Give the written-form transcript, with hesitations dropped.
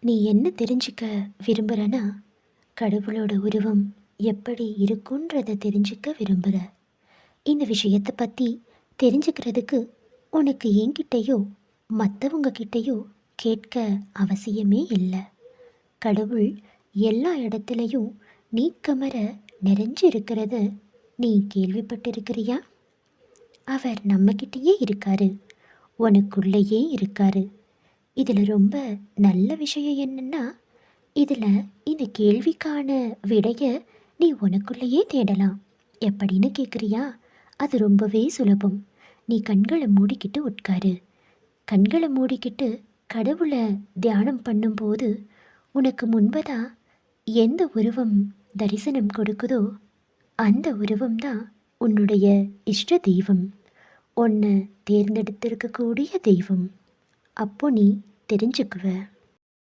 நீ என்ன தெரிஞ்சுக்க விரும்புகிறனா, கடவுளோட உருவம் எப்படி இருக்குன்றத தெரிஞ்சுக்க விரும்புகிற. இந்த விஷயத்தை பற்றி தெரிஞ்சுக்கிறதுக்கு உனக்கு என்கிட்டயோ மற்றவங்க கிட்டேயோ கேட்க அவசியமே இல்லை. கடவுள் எல்லா இடத்துலையும் நீக்கமர நிறைஞ்சு இருக்கிறத நீ கேள்விப்பட்டிருக்கிறியா? அவர் நம்மக்கிட்டேயே இருக்காரு, உனக்குள்ளேயே இருக்காரு. இதில் ரொம்ப நல்ல விஷயம் என்னன்னா, இதில் இந்த கேள்விக்கான விடைய நீ உனக்குள்ளேயே தேடலாம். எப்படின்னு கேட்குறியா? அது ரொம்பவே சுலபம். நீ கண்களை மூடிக்கிட்டு உட்காரு. கண்களை மூடிக்கிட்டு கடவுளை தியானம் பண்ணும்போது உனக்கு முன்பதா எந்த உருவம் தரிசனம் கொடுக்குதோ அந்த உருவம்தான் உன்னுடைய இஷ்ட தெய்வம், உன்னை தேர்ந்தெடுத்திருக்கக்கூடிய தெய்வம். அப்போ நீ தெரிஞ்சுக்குவ.